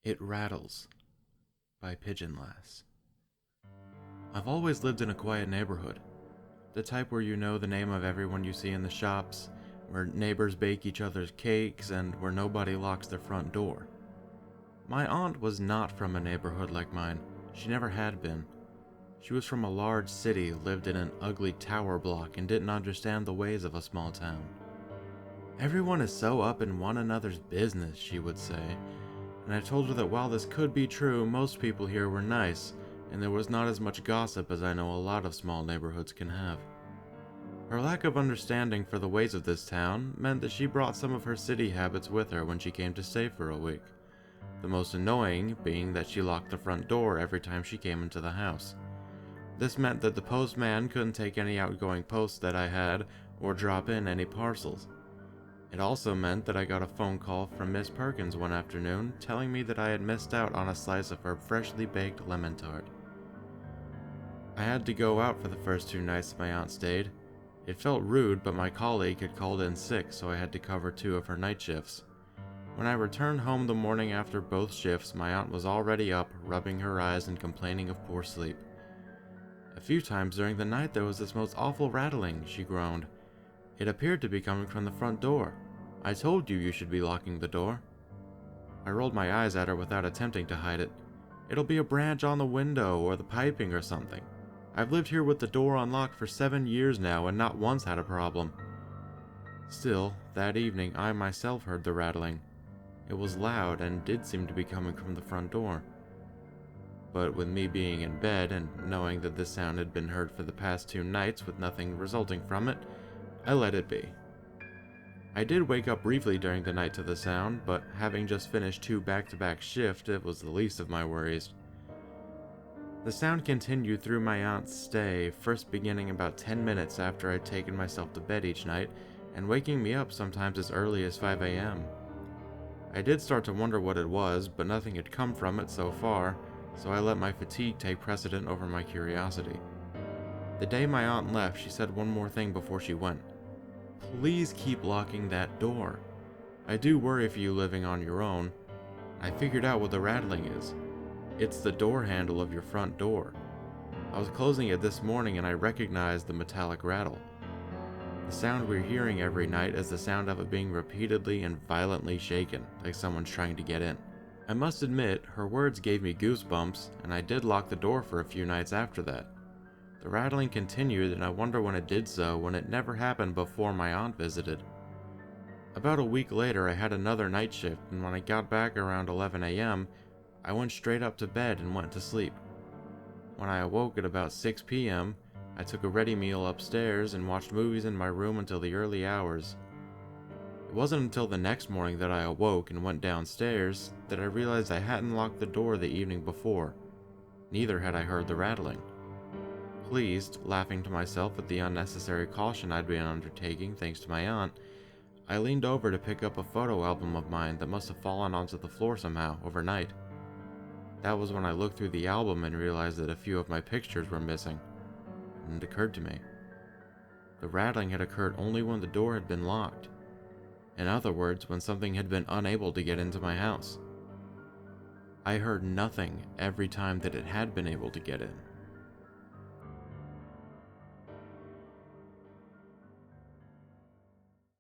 It Rattles by PigeonLass. I've always lived in a quiet neighborhood, the type where you know the name of everyone you see in the shops, where neighbors bake each other's cakes, and where nobody locks their front door. My aunt was not from a neighborhood like mine. She never had been. She was from a large city, lived in an ugly tower block, and didn't understand the ways of a small town. Everyone is so up in one another's business, she would say, and I told her that while this could be true, most people here were nice, and there was not as much gossip as I know a lot of small neighborhoods can have. Her lack of understanding for the ways of this town meant that she brought some of her city habits with her when she came to stay for a week. The most annoying being that she locked the front door every time she came into the house. This meant that the postman couldn't take any outgoing posts that I had or drop in any parcels. It also meant that I got a phone call from Miss Perkins one afternoon telling me that I had missed out on a slice of her freshly baked lemon tart. I had to go out for the first 2 nights my aunt stayed. It felt rude, but my colleague had called in sick, so I had to cover 2 of her night shifts. When I returned home the morning after both shifts, my aunt was already up, rubbing her eyes and complaining of poor sleep. A few times during the night there was this most awful rattling, she groaned. It appeared to be coming from the front door. I told you should be locking the door. I rolled my eyes at her without attempting to hide it. It'll be a branch on the window or the piping or something. I've lived here with the door unlocked for 7 years now and not once had a problem. Still, that evening I myself heard the rattling. It was loud and did seem to be coming from the front door. But with me being in bed and knowing that this sound had been heard for the past 2 nights with nothing resulting from it, I let it be. I did wake up briefly during the night to the sound, but having just finished 2 back-to-back shifts, it was the least of my worries. The sound continued through my aunt's stay, first beginning about 10 minutes after I'd taken myself to bed each night, and waking me up sometimes as early as 5 a.m. I did start to wonder what it was, but nothing had come from it so far, so I let my fatigue take precedent over my curiosity. The day my aunt left, she said one more thing before she went. Please keep locking that door. I do worry for you living on your own. I figured out what the rattling is. It's the door handle of your front door. I was closing it this morning and I recognized the metallic rattle. The sound we're hearing every night is the sound of it being repeatedly and violently shaken, like someone's trying to get in. I must admit, her words gave me goosebumps, and I did lock the door for a few nights after that. The rattling continued, and I wonder when it did so, when it never happened before my aunt visited. About a week later, I had another night shift, and when I got back around 11 a.m., I went straight up to bed and went to sleep. When I awoke at about 6 p.m., I took a ready meal upstairs and watched movies in my room until the early hours. It wasn't until the next morning that I awoke and went downstairs that I realized I hadn't locked the door the evening before. Neither had I heard the rattling. Pleased, laughing to myself at the unnecessary caution I'd been undertaking thanks to my aunt, I leaned over to pick up a photo album of mine that must have fallen onto the floor somehow overnight. That was when I looked through the album and realized that a few of my pictures were missing, and it occurred to me. The rattling had occurred only when the door had been locked. In other words, when something had been unable to get into my house. I heard nothing every time that it had been able to get in.